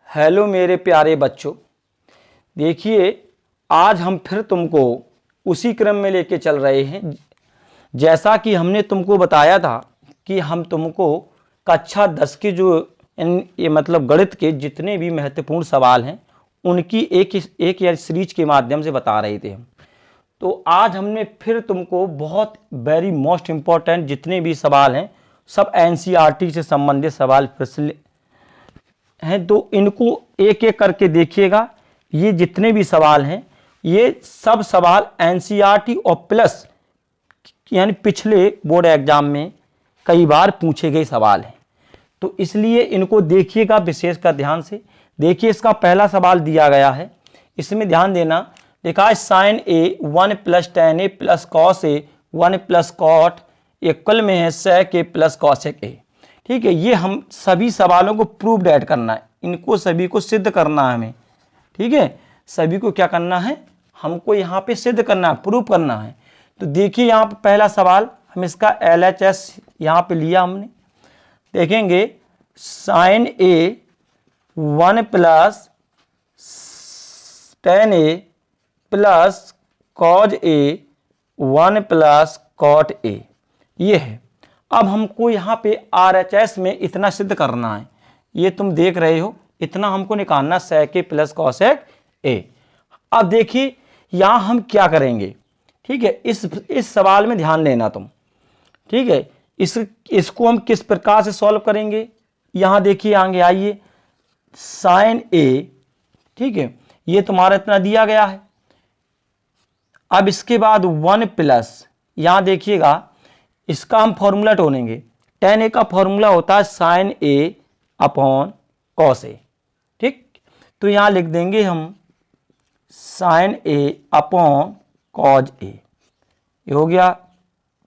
Hello मेरे प्यारे बच्चों, देखिए आज हम फिर तुमको उसी क्रम में लेके चल रहे हैं। जैसा कि हमने तुमको बताया था कि हम तुमको कक्षा 10 के जो ये मतलब गणित के जितने भी महत्वपूर्ण सवाल हैं उनकी एक या सीरीज के माध्यम से बता रहे थे हम। तो आज हमने फिर तुमको बहुत वेरी मोस्ट इम्पॉर्टेंट जितने भी सवाल हैं सब एनसीईआरटी से संबंधित सवाल फिर से हैं, तो इनको एक एक करके देखिएगा। ये जितने भी सवाल हैं ये सब सवाल एनसीईआरटी और प्लस यानी पिछले बोर्ड एग्जाम में कई बार पूछे गए सवाल हैं, तो इसलिए इनको देखिएगा विशेषकर ध्यान से। देखिए इसका पहला सवाल दिया गया है, इसमें ध्यान देना। लिखा है sign A 1 + tan a + cos a 1 + cot equal में है sec a + cosec a। ठीक है, ये हम सभी सवालों को प्रूव ऐड करना है, इनको सभी को सिद्ध करना है हमें। ठीक है, सभी को क्या करना है, हमको यहाँ पे सिद्ध करना है, प्रूव करना है। तो देखिए यहाँ पे पहला सवाल, हम इसका LHS यहाँ पे लिया हमने। देखेंगे sine A 1 + tan a + cos a 1 + cot a, ये है। अब हमको यहाँ पे RHS में इतना सिद्ध करना है, ये तुम देख रहे हो, इतना हमको निकालना sec a + cosec a। अब देखिए यहाँ हम क्या करेंगे। ठीक है, इस सवाल में ध्यान देना तुम। ठीक है, इसको हम किस प्रकार से सॉल्व करेंगे, यहाँ देखिए आगे आइए। साइन a, ठीक है, ये तुम्हारा इतना दिया गया है। अब इसके बाद 1 + यहाँ देखिएगा इसका हम फॉर्मूला ढूंढेंगे। tan a का फॉर्मूला होता है sine a upon cos a। ठीक, तो यहाँ लिख देंगे हम sine a upon cos a, ये हो गया,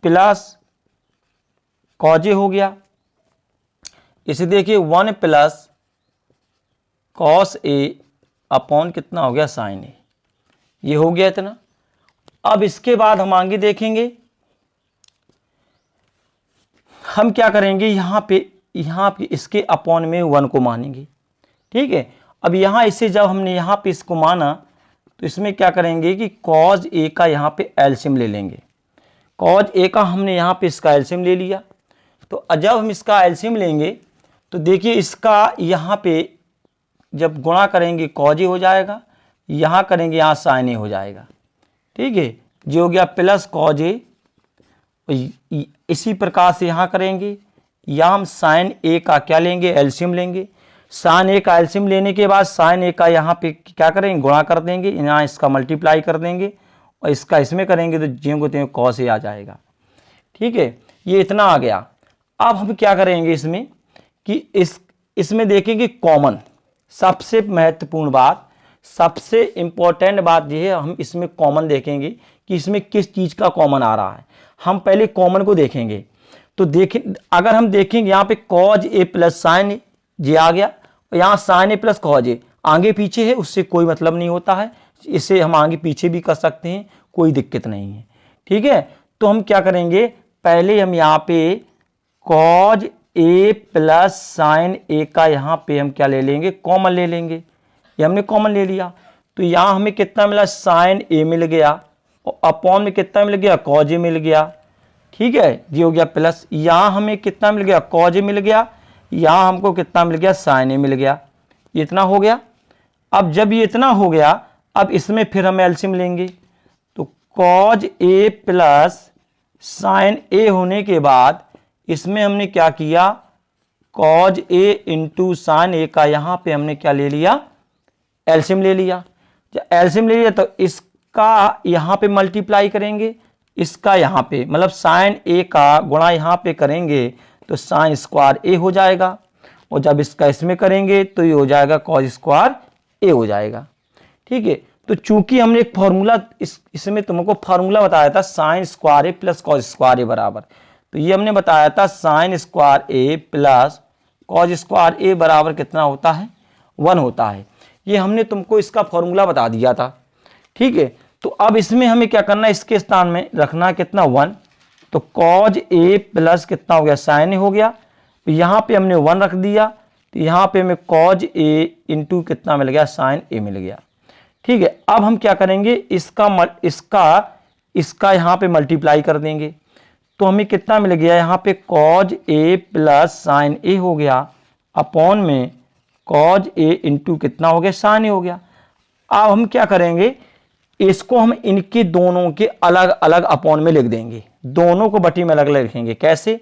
प्लस कॉज a हो गया। इसे देखिए 1 + कॉस a अपॉन कितना हो गया साइन a, ये हो गया इतना। अब इसके बाद हम आगे देखेंगे, हम क्या करेंगे, यहाँ पे इसके अपॉन में 1 को मानेंगे। ठीक है, अब यहाँ इसे जब हमने यहाँ पे इसको माना तो इसमें क्या करेंगे कि cos a का यहाँ पे एलसीएम ले लेंगे। cos a का हमने यहाँ पे इसका एलसीएम ले लिया, तो जब हम इसका एलसीएम लेंगे तो देखिए इसका यहाँ पे जब गुणा करेंगे cos a हो जाएगा, यहाँ करेंगे यहाँ sin a हो जाएगा। ठीक है, जो हो गया प्लस cos a। इसी प्रकार से यहाँ करेंगे, यहाँ हम साइन ए का क्या लेंगे, एलसीएम लेंगे। साइन ए का एलसीएम लेने के बाद साइन ए का यहाँ पे क्या करेंगे, गुणा कर देंगे, यहाँ इसका मल्टीप्लाई कर देंगे और इसका इसमें करेंगे तो ज्यों को त्यों कॉस ए आ जाएगा। ठीक है, ये इतना आ गया। अब हम क्या करेंगे इसमें कि इसमें देखेंगे कॉमन, सबसे महत्वपूर्ण बात, सबसे इंपॉर्टेंट बात ये है, हम इसमें कॉमन देखेंगे कि इसमें किस चीज़ का कॉमन आ रहा है। हम पहले कॉमन को देखेंगे, तो देखें अगर हम देखेंगे यहाँ पे cos a + sin a ये आ गया, और यहाँ sin a + cos a आगे पीछे है, उससे कोई मतलब नहीं होता है, इसे हम आगे पीछे भी कर सकते हैं, कोई दिक्कत नहीं है। ठीक है, तो हम क्या करेंगे, पहले हम यहाँ पे cos a + sin a का यहाँ पे हम क्या ले लेंगे, कॉमन ले लेंगे। ये हमने कॉमन ले लिया, तो यहाँ हमें कितना मिला, sin a मिल गया, और अपॉन में कितना मिल गया, cos a मिल गया। ठीक है, ये हो गया प्लस, यहाँ हमें कितना मिल गया, cos a मिल गया, यहाँ हमको कितना मिल गया, sin a मिल गया। ये इतना हो गया। अब जब ये इतना हो गया, अब इसमें फिर हम एलसीएम लेंगे, तो cos a + sin a होने के बाद इसमें हमने क्या किया, cos a × sin a का यहाँ पे हमने क्या ले लिया, एलसीएम ले लिया। जब एलसीएम ले लिया तो इसका यहाँ पे मल्टीप्लाई करेंगे, इसका यहाँ पे मतलब साइन ए का गुणा यहाँ पे करेंगे तो साइन स्क्वायर ए हो जाएगा, और जब इसका इसमें करेंगे तो ये हो जाएगा कॉस स्क्वायर ए हो जाएगा। ठीक है, तो चूंकि हमने एक फॉर्मूला इसमें तुमको फॉर्मूला बताया था साइन स्क्वायर ए + कॉस स्क्वायर ए बराबर, तो ये हमने बताया था साइन स्क्वायर ए + कॉस स्क्वायर ए बराबर कितना होता है, 1 होता है। ये हमने तुमको इसका फॉर्मूला बता दिया था। ठीक है, तो अब इसमें हमें क्या करना है, इसके स्थान में रखना है कितना, 1, तो cos a + कितना हो गया, sin a हो गया। तो यहाँ पे हमने 1 रख दिया, तो यहाँ पे हमें कॉज ए इंटू कितना मिल गया, साइन ए मिल गया। ठीक है, अब हम क्या करेंगे, इसका यहाँ पे मल्टीप्लाई कर देंगे, तो हमें कितना मिल गया, यहाँ पे कॉज ए प्लस साइन ए हो गया, अपॉन में कॉज ए इंटू कितना हो गया, साइन ए हो गया। अब हम क्या करेंगे, इसको हम इनके दोनों के अलग अलग अपॉन में लिख देंगे, दोनों को बटी में अलग अलग लिखेंगे। कैसे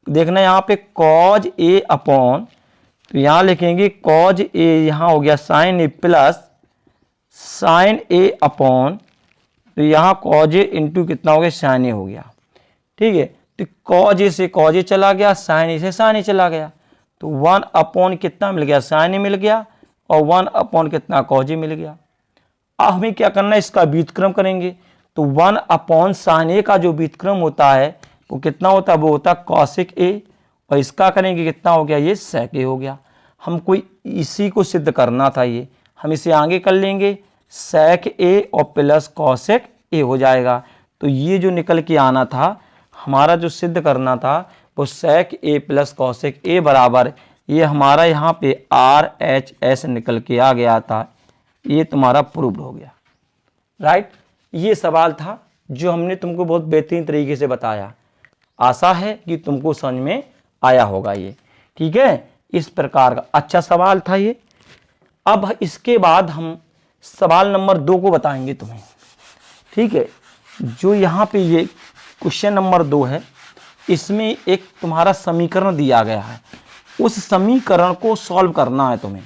देखना, यहाँ पे कॉज ए अपॉन, तो यहाँ लिखेंगे कॉज ए, यहाँ हो गया sign A plus sign A upon, तो यहाँ कॉज ए इंटू कितना हो गया, साइन ए हो गया। ठीक है, तो कॉज ए से कॉज ए चला गया, साइन ए से साइन ए चला गया, तो 1 अपॉन कितना मिल गया, साइन ए मिल गया, और 1 अपॉन कितना, कॉज ए मिल गया। अब हमें क्या करना है, इसका व्युत्क्रम करेंगे, तो 1 अपॉन साइन ए का जो व्युत्क्रम होता है वो कितना होता है, वो होता है कॉसेक ए, और इसका करेंगे कितना हो गया, ये सेक ए हो गया। हमको इसी को सिद्ध करना था, ये हम इसे आगे कर लेंगे, सेक ए और प्लस कॉसेक ए हो जाएगा। तो ये जो निकल के आना था, हमारा जो सिद्ध करना था, वो सेक ए प्लस कॉसेक ए बराबर, ये हमारा यहाँ पे आर एच एस निकल के आ गया था, ये तुम्हारा प्रूव्ड हो गया। राइट, ये सवाल था जो हमने तुमको बहुत बेहतरीन तरीके से बताया। आशा है कि तुमको समझ में आया होगा ये। ठीक है, इस प्रकार का अच्छा सवाल था ये। अब इसके बाद हम सवाल नंबर 2 को बताएंगे तुम्हें। ठीक है, जो यहाँ पे ये क्वेश्चन नंबर 2 है, इसमें एक तुम्हारा समीकरण दिया गया है, उस समीकरण को सॉल्व करना है तुम्हें।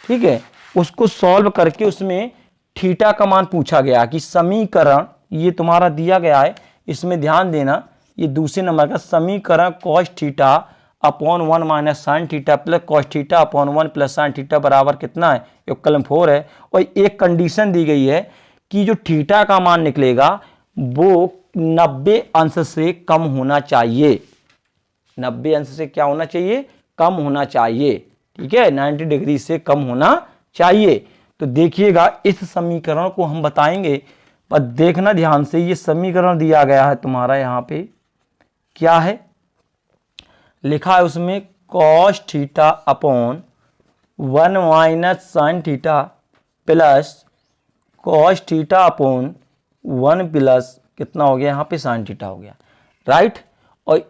ठीक है, उसको सॉल्व करके उसमें थीटा का मान पूछा गया कि समीकरण ये तुम्हारा दिया गया है, इसमें ध्यान देना, ये दूसरे नंबर का समीकरण cos theta upon 1 minus sine theta plus cos theta upon 1 plus sine theta बराबर कितना है, ये कलम 4 है। और एक कंडीशन दी गई है कि जो थीटा का मान निकलेगा वो 90 अंश से कम होना चाहिए। 90 अंश से क्या होना चाहिए, कम होना चाहिए। ठीक है, 90 डिग्री से कम होना चाहिए। तो देखिएगा, इस समीकरण को हम बताएंगे, पर देखना ध्यान से, ये समीकरण दिया गया है तुम्हारा, यहाँ पे क्या है लिखा है, उसमें cos theta upon 1 minus sine theta plus cos theta upon 1 plus कितना हो गया, यहाँ पे साइन थीटा हो गया। राइट, और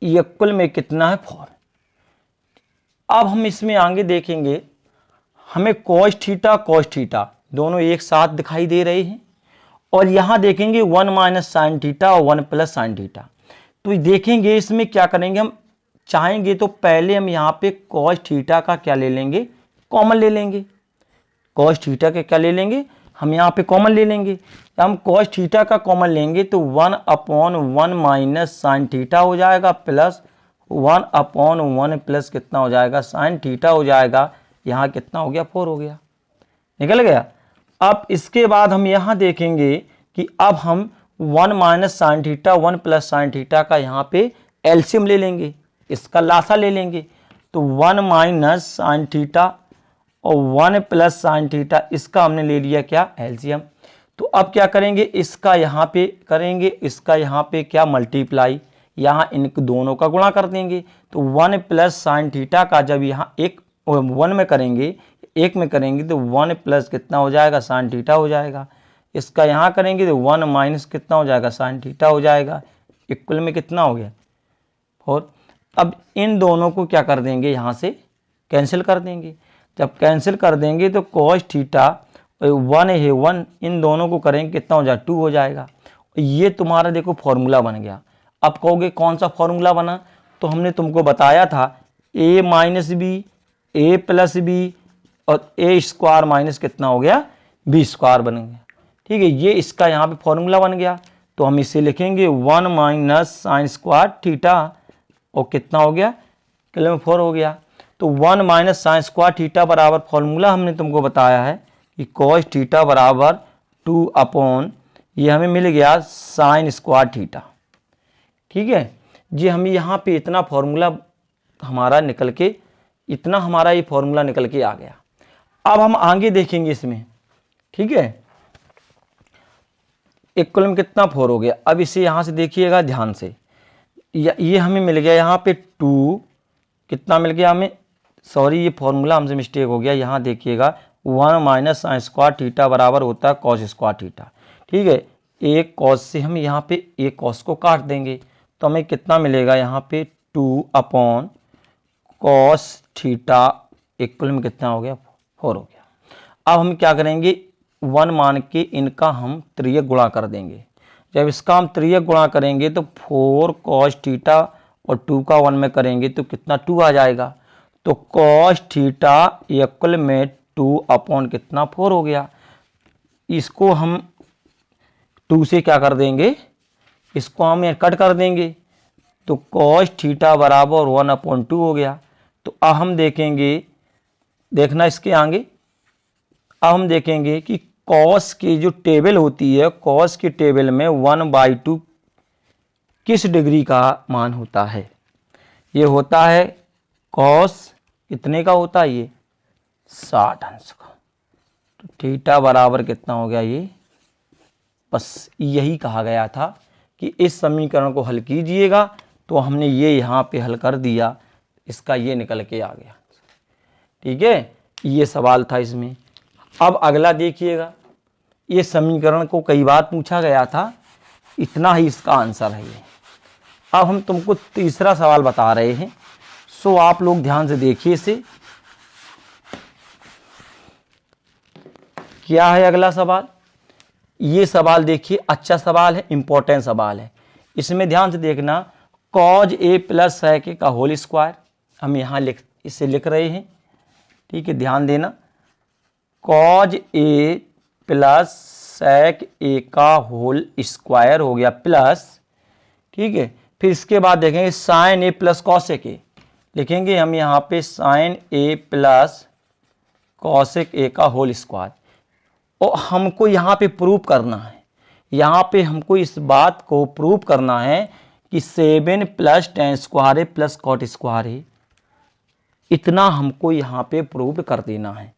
ये कुल में कितना है, 4। अब हम इसमें आगे देखेंगे, हमें कॉस थीटा दोनों एक साथ दिखाई दे रहे हैं, और यहाँ देखेंगे 1 माइनस साइन थीटा और 1 प्लस साइन थीटा। तो देखेंगे इसमें क्या करेंगे, हम चाहेंगे तो पहले हम यहाँ पे कॉस थीटा का क्या ले लेंगे, कॉमन ले लेंगे। कॉस थीटा के क्या ले लेंगे, हम यहाँ पे कॉमन ले लेंगे। हम कॉस थीटा का कॉमन लेंगे तो 1 अपॉन 1 माइनस साइन थीटा हो जाएगा, प्लस 1 अपॉन 1 प्लस कितना हो जाएगा, साइन थीटा हो जाएगा। यहाँ कितना हो गया, 4 हो गया, निकल गया। अब इसके बाद हम यहाँ देखेंगे कि अब हम 1 minus sine theta 1 plus sine theta का यहाँ पे एलसीएम ले लेंगे, इसका लासा ले लेंगे। तो 1 माइनस साइन थीटा और 1 प्लस साइन थीटा, इसका हमने ले लिया क्या, एलसीएम। तो अब क्या करेंगे, इसका यहाँ पे करेंगे, इसका यहाँ पे क्या मल्टीप्लाई, यहाँ इन दोनों का गुणा कर देंगे। तो 1 प्लस साइन थीटा का जब यहाँ 1 में करेंगे, 1 में करेंगे तो 1 प्लस कितना हो जाएगा, साइन थीटा हो जाएगा। इसका यहाँ करेंगे तो 1 माइनस कितना हो जाएगा, साइन थीटा हो जाएगा। इक्वल में कितना हो गया, 4। अब इन दोनों को क्या कर देंगे, यहाँ से कैंसिल कर देंगे। जब कैंसिल कर देंगे तो कॉस थीटा 1 है 1, इन दोनों को करेंगे कितना हो जाएगा, 2 हो जाएगा। ये तुम्हारा देखो फॉर्मूला बन गया। अब कहोगे कौन सा फॉर्मूला बना, तो हमने तुमको बताया था a minus B, A plus B और ए स्क्वायर माइनस कितना हो गया, बी स्क्वायर बन गया। ठीक है, ये इसका यहाँ पे फॉर्मूला बन गया। तो हम इसे लिखेंगे 1 माइनस साइन स्क्वायर थीटा और कितना हो गया, किलो में 4 हो गया। तो 1 माइनस साइन स्क्वायर थीटा बराबर फॉर्मूला हमने तुमको बताया है कि कॉस थीटा बराबर 2 अपॉन, ये हमें मिल गया साइन स्क्वायर थीटा। ठीक है जी, हमें यहाँ पे इतना फॉर्मूला हमारा निकल के, इतना हमारा ये फॉर्मूला निकल के आ गया। अब हम आगे देखेंगे इसमें। ठीक है, एक कॉलम कितना 4 हो गया। अब इसे यहाँ से देखिएगा ध्यान से, ये हमें मिल गया यहाँ पे 2, कितना मिल गया हमें, सॉरी ये फॉर्मूला हमसे मिस्टेक हो गया, यहाँ देखिएगा 1 माइनस साइन स्क्वायर थीटा बराबर होता है कॉस स्क्वायर थीटा। ठीक है, एक कॉस से हम यहाँ पे एक कॉस को काट देंगे तो हमें कितना मिलेगा यहाँ पे 2 अपॉन कॉस थीटा इक्वल में कितना हो गया 4 हो गया। अब हम क्या करेंगे 1 मान के इनका हम त्रियक गुणा कर देंगे। जब इसका हम त्रियक गुणा करेंगे तो 4 कॉस थीटा और 2 का 1 में करेंगे तो कितना 2 आ जाएगा। तो कॉस थीटा इक्वल में 2 अपॉन कितना 4 हो गया। इसको हम 2 से क्या कर देंगे, इसको हम कट कर देंगे तो कॉस थीटा बराबर 1 अपॉन 2 हो गया। तो अब हम देखेंगे, देखना इसके आगे, अब हम देखेंगे कि कॉस की जो टेबल होती है, कॉस की टेबल में 1/2 किस डिग्री का मान होता है। ये होता है कॉस कितने का होता है, ये 60 अंश का। तो थीटा बराबर कितना हो गया ये, बस यही कहा गया था कि इस समीकरण को हल कीजिएगा। तो हमने ये यहाँ पे हल कर दिया, इसका ये निकल के आ गया। ठीक है, ये सवाल था इसमें। अब अगला देखिएगा, ये समीकरण को कई बार पूछा गया था, इतना ही इसका आंसर है ये। अब हम तुमको तीसरा सवाल बता रहे हैं, सो आप लोग ध्यान से देखिए इसे। क्या है अगला सवाल, ये सवाल देखिए, अच्छा सवाल है, इंपॉर्टेंट सवाल है। इसमें ध्यान से देखना, कॉज ए प्लस सेक ए का होल स्क्वायर हम यहाँ इसे लिख रहे हैं। ठीक है, ध्यान देना, कॉज ए प्लस सेक ए का होल स्क्वायर हो गया प्लस, ठीक है, फिर इसके बाद देखेंगे sine A plus cosec A, लिखेंगे हम यहाँ पे sine A plus cosec A का होल स्क्वायर। और हमको यहाँ पे प्रूव करना है, यहाँ पे हमको इस बात को प्रूव करना है कि 7 प्लस tan स्क्वायर ए प्लस कॉट स्क्वायर ए, इतना हमको यहाँ पे प्रूव कर देना है।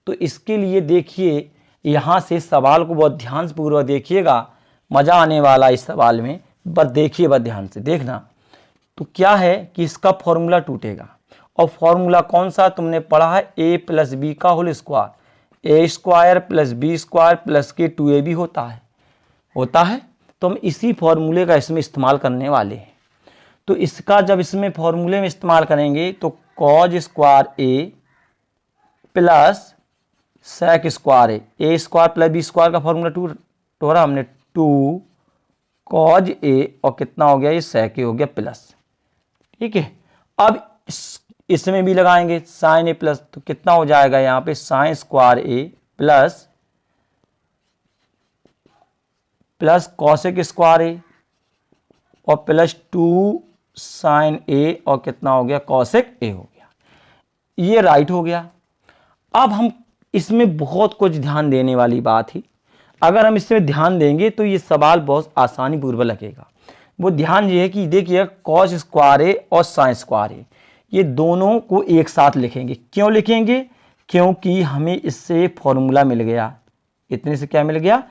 तो इसके लिए देखिए, यहाँ से सवाल को बहुत ध्यान से पूर्वक देखिएगा, मज़ा आने वाला इस सवाल में, बस देखिए, बस ध्यान से देखना। तो क्या है कि इसका फॉर्मूला टूटेगा, और फॉर्मूला कौन सा तुमने पढ़ा है, a प्लस बी का whole square, A square plus B square plus के 2ab होता है। तो हम इसी फॉर्मूले का इसमें इस्तेमाल करने वाले हैं। तो इसका जब इसमें फॉर्मूले में इस्तेमाल करेंगे तो cause square A plus sec square A square plus B square का फॉर्मूला टोरा हमने 2 कॉज ए और कितना हो गया, ये सेक ए हो गया प्लस। ठीक है, अब इसमें भी लगाएंगे साइन ए प्लस, तो कितना हो जाएगा यहाँ पे साइन स्क्वायर ए प्लस कॉसेक स्क्वायर ए और प्लस 2 साइन ए और कितना हो गया कॉसेक ए हो गया। ये राइट हो गया। अब हम इसमें बहुत कुछ ध्यान देने वाली बात है, अगर हम इसमें ध्यान देंगे तो ये सवाल बहुत आसानी पूर्वक लगेगा। वो ध्यान ये है कि देखिए कॉस स्क्वायर ए और साइन स्क्वायर ए, ये दोनों को एक साथ लिखेंगे। क्यों लिखेंगे, क्योंकि हमें इससे फॉर्मूला मिल गया, इतने से क्या मिल गया,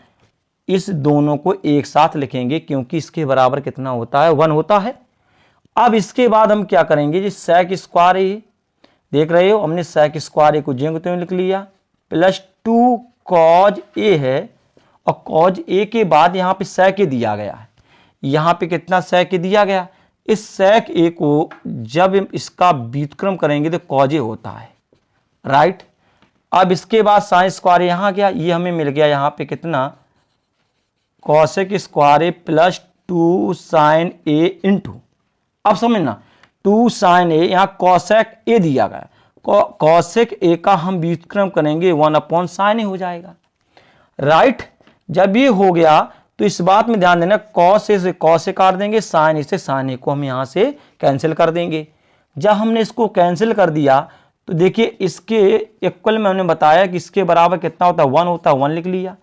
इस दोनों को एक साथ लिखेंगे क्योंकि इसके बराबर कितना होता है 1 होता है। अब इसके बाद हम क्या करेंगे, जी सेक स्क्वायर ए देख रहे हो, हमने सेक स्क्वायर ए को ज्यों त्यों लिख लिया प्लस 2 कॉज ए है, और कॉज ए के बाद यहाँ पे सेक ए दिया गया है, यहाँ पे कितना सेक ए दिया गया। इस सेक ए को जब इसका व्युत्क्रम करेंगे तो कॉज ए होता है, राइट। अब इसके बाद साइन स्क्वायर यहाँ गया, ये हमें मिल गया यहाँ पे कितना कॉसेक स्क्वायर ए प्लस 2 साइन ए इंटू, अब समझना 2 साइन ए, यहाँ कॉसेक ए दिया गया, कॉसेक ए का हम व्युत्क्रम करेंगे 1 अपॉन साइन ए हो जाएगा, राइट। जब ये हो गया तो इस बात में ध्यान देना, कॉस ए से कॉस ए काट देंगे, साइन ए से साइन ए को हम यहाँ से कैंसिल कर देंगे। जब हमने इसको कैंसिल कर दिया तो देखिए इसके इक्वल में हमने बताया कि इसके बराबर कितना होता है 1 होता है, 1 लिख लिया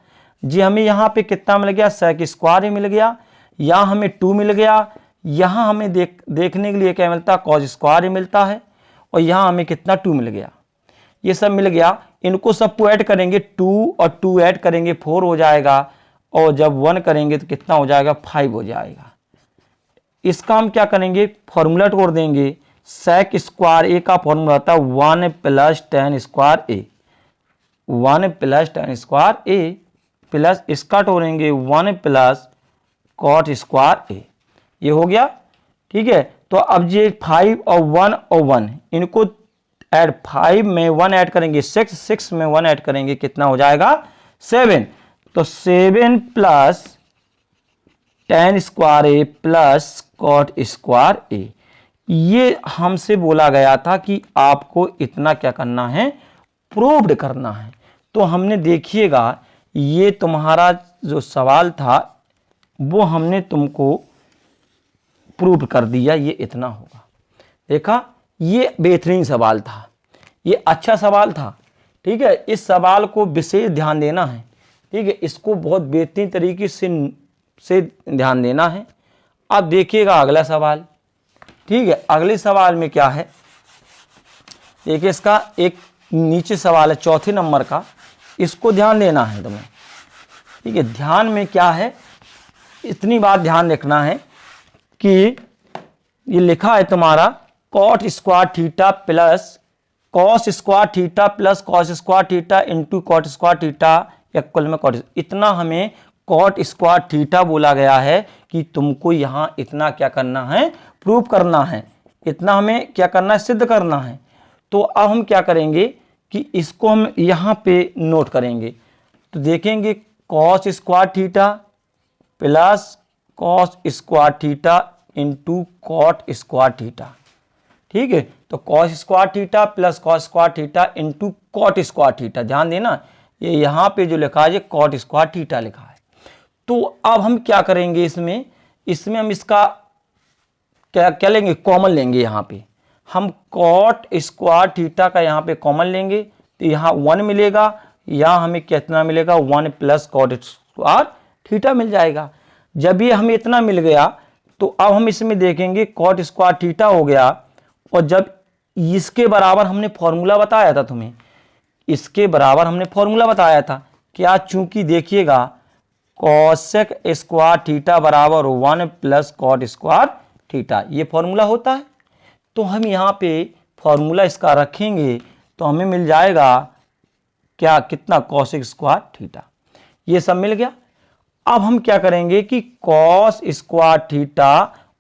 जी। हमें यहाँ पे कितना मिल गया, सेक स्क्वायर मिल गया, यहाँ हमें 2 मिल गया, यहाँ हमें देखने के लिए क्या मिलता है कॉस स्क्वायर मिलता है, और यहाँ हमें कितना 2 मिल गया, ये सब मिल गया। इनको सबको ऐड करेंगे 2 और 2 ऐड करेंगे 4 हो जाएगा, और जब 1 करेंगे तो कितना हो जाएगा 5 हो जाएगा। इसका हम क्या करेंगे फॉर्मूला तोड़ देंगे, सेक स्क्वायर ए का फॉर्मूला होता है 1 प्लस टेन स्क्वायर ए, 1 प्लस टेन स्क्वायर ए प्लस इसका तोड़ेंगे 1 प्लस कॉट स्क्वायर ए। ये हो गया, ठीक है। तो अब ये 5 और 1 और 1 इनको ऐड, 5 में 1 ऐड करेंगे 6, 6 में 1 ऐड करेंगे कितना हो जाएगा 7। तो 7 प्लस टेन स्क्वायर ए प्लस कॉट स्क्वायर ए। ये हमसे बोला गया था कि आपको इतना क्या करना है, प्रूव्ड करना है। तो हमने देखिएगा ये तुम्हारा जो सवाल था वो हमने तुमको प्रूव कर दिया, ये इतना होगा। देखा, ये बेहतरीन सवाल था, ये अच्छा सवाल था, ठीक है। इस सवाल को विशेष ध्यान देना है, ठीक है। इसको बहुत बेहतरीन तरीके से ध्यान देना है। अब देखिएगा अगला सवाल, ठीक है। अगले सवाल में क्या है, देखिए इसका एक नीचे सवाल है चौथे नंबर का, इसको ध्यान देना है तुम्हें, ठीक है। ध्यान में क्या है, इतनी बात ध्यान रखना है कि ये लिखा है तुम्हारा cot square theta plus cos square theta plus cos square theta into cot square theta equal में कॉट। इतना हमें कॉट स्क्वायर थीटा बोला गया है कि तुमको यहाँ इतना क्या करना है, प्रूव करना है, इतना हमें क्या करना है, सिद्ध करना है। तो अब हम क्या करेंगे कि इसको हम यहाँ पे नोट करेंगे। तो देखेंगे cos square theta plus cos square theta into cot square theta, ठीक है। तो cos square theta plus cos square theta into cot square theta, ध्यान देना ये यहाँ पे जो लिखा है कॉट स्क्वायर थीटा लिखा है। तो अब हम क्या करेंगे, इसमें हम इसका क्या लेंगे, कॉमन लेंगे। यहाँ पे हम कॉट स्क्वायर थीटा का यहाँ पे कॉमन लेंगे तो यहाँ 1 मिलेगा, यहाँ हमें कितना मिलेगा 1 प्लस कॉट स्क्वायर थीटा मिल जाएगा। जब ये हमें इतना मिल गया तो अब हम इसमें देखेंगे कॉट स्क्वायर थीटा हो गया, और जब इसके बराबर हमने फॉर्मूला बताया था तुम्हें, इसके बराबर हमने फॉर्मूला बताया था क्या, चूंकि देखिएगा कॉसेक स्क्वायर थीटा बराबर 1 प्लस कॉट स्क्वायर थीटा, ये फॉर्मूला होता है। तो हम यहाँ पे फॉर्मूला इसका रखेंगे तो हमें मिल जाएगा क्या, कितना, कॉसेक स्क्वायर थीटा। ये सब मिल गया। अब हम क्या करेंगे कि कॉस स्क्वायर थीटा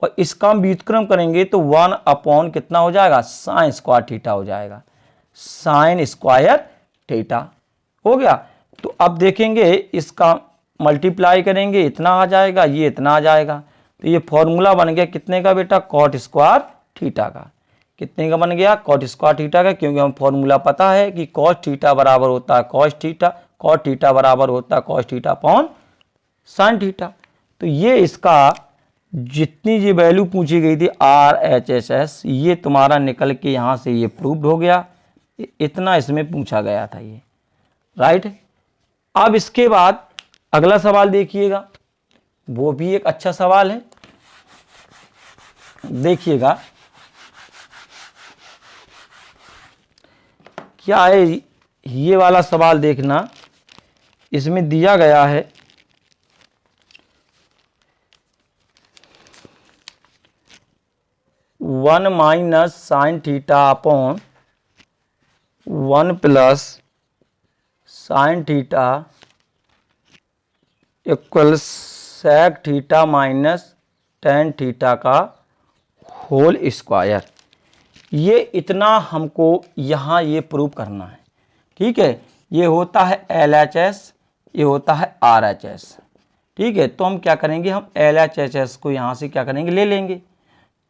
और इसका हम व्युत्क्रम करेंगे तो 1 अपॉन कितना हो जाएगा, साइन स्क्वायर थीटा हो जाएगा, साइन स्क्वायर थीटा हो गया। तो अब देखेंगे इसका मल्टीप्लाई करेंगे, इतना आ जाएगा, ये इतना आ जाएगा। तो ये फॉर्मूला बन गया कितने का बेटा, कॉट स्क्वायर थीटा का। कितने का बन गया, कॉट स्क्वायर थीटा का, क्योंकि हम फॉर्मूला पता है कि कॉस थीटा बराबर होता है कॉस थीटा, कॉट थीटा बराबर होता है cos theta upon sine theta. तो ये इसका जितनी ये वैल्यू पूछी गई थी RHS, ये तुम्हारा निकल के यहाँ से ये प्रूव्ड हो गया। इतना इसमें पूछा गया था ये, राइट। अब इसके बाद अगला सवाल देखिएगा, वो भी एक अच्छा सवाल है। देखिएगा क्या है, ये वाला सवाल देखना, इसमें दिया गया है 1 minus sine theta upon 1 plus sine theta equal sec theta minus tan theta का होल स्क्वायर। ये इतना हमको यहाँ ये प्रूव करना है, ठीक है। ये होता है LHS, ये होता है RHS, ठीक है। तो हम क्या करेंगे, हम LHS को यहाँ से क्या करेंगे, ले लेंगे।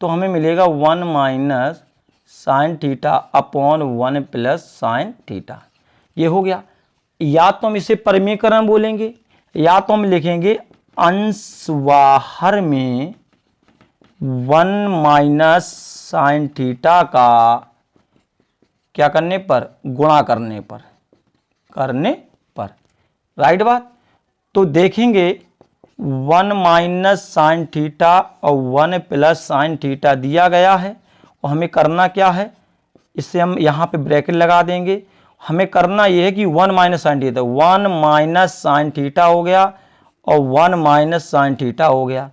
तो हमें मिलेगा 1 minus sine theta upon 1 plus sine theta, ये हो गया। या तो हम इसे परिमीकरण बोलेंगे, या तो हम लिखेंगे अंशवाहर में 1 माइनस साइन थीटा का क्या करने पर, गुणा करने पर, राइट बात। तो देखेंगे 1 माइनस साइन थीटा और 1 प्लस साइन थीटा दिया गया है, और हमें करना क्या है, इससे हम यहाँ पे ब्रैकेट लगा देंगे। हमें करना यह है कि 1 minus sine theta, 1 minus sine theta हो गया और 1 माइनस साइन थीटा हो गया,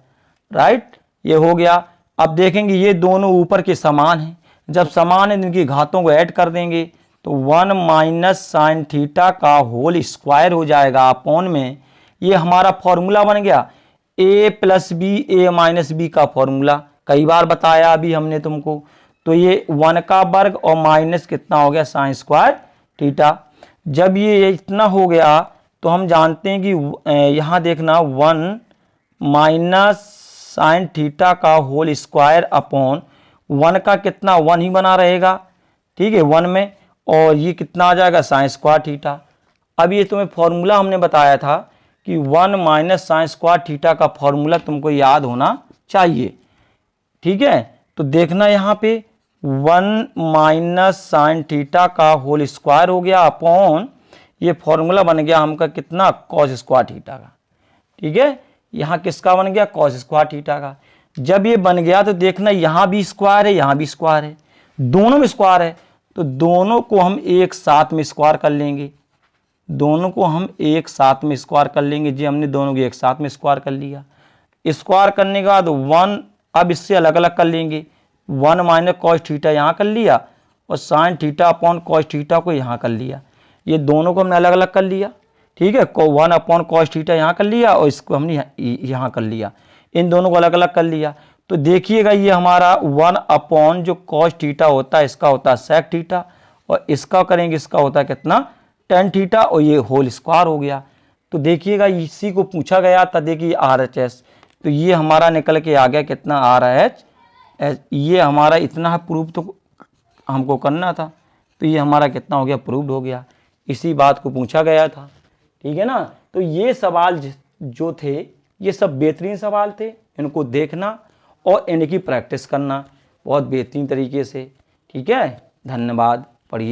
राइट, ये हो गया। अब देखेंगे ये दोनों ऊपर के समान हैं, जब समान है इनकी घातों को ऐड कर देंगे तो 1 माइनस साइन थीटा का होल स्क्वायर हो जाएगा अपॉन में, ये हमारा फॉर्मूला बन गया a plus B A minus B का फॉर्मूला, कई बार बताया अभी हमने तुमको। तो ये 1 का वर्ग और माइनस कितना हो गया साइन स्क्वायर थीटा। जब ये इतना हो गया तो हम जानते हैं कि यहाँ देखना 1 माइनस साइन थीटा का होल स्क्वायर अपॉन 1 का कितना 1 ही बना रहेगा, ठीक है 1 में, और ये कितना आ जाएगा साइन स्क्वायर थीटा। अब ये तुम्हें फॉर्मूला हमने बताया था कि 1 माइनस साइन स्क्वायर थीटा का फॉर्मूला तुमको याद होना चाहिए, ठीक है। तो देखना यहाँ पे 1 माइनस साइन थीटा का होल स्क्वायर हो गया अपॉन ये फॉर्मूला बन गया हमका कितना कॉस स्क्वायर थीटा का, ठीक है। यहाँ किसका बन गया कॉस स्क्वायर थीटा का। जब ये बन गया तो देखना यहाँ भी स्क्वायर है यहाँ भी स्क्वायर है, दोनों में स्क्वायर है, तो दोनों को हम एक साथ में स्क्वायर कर लेंगे, दोनों को हम एक साथ में स्क्वायर कर लेंगे। जी हमने दोनों को एक साथ में स्क्वायर कर लिया। स्क्वायर करने के बाद 1 अब इससे अलग अलग कर लेंगे, 1 माइनस कॉस थीटा यहाँ कर लिया और sign theta upon cos theta को यहाँ कर लिया। ये दोनों को हमने अलग अलग कर लिया, ठीक है। 1 अपॉन कॉस थीटा यहाँ कर लिया और इसको हमने यहाँ कर लिया, इन दोनों को अलग अलग कर लिया। तो देखिएगा ये हमारा 1 अपॉन जो कॉस थीटा होता है इसका होता है सेक थीटा, और इसका करेंगे इसका होता है कितना टेन थीटा, और ये होल स्क्वायर हो गया। तो देखिएगा इसी को पूछा गया था, देखिए RHS, तो ये हमारा निकल के आ गया कितना RH, ये हमारा इतना प्रूफ तो हमको करना था, तो ये हमारा कितना हो गया प्रूव्ड हो गया, इसी बात को पूछा गया था, ठीक है ना। तो ये सवाल जो थे ये सब बेहतरीन सवाल थे, इनको देखना और इनकी प्रैक्टिस करना बहुत बेहतरीन तरीके से, ठीक है। धन्यवाद।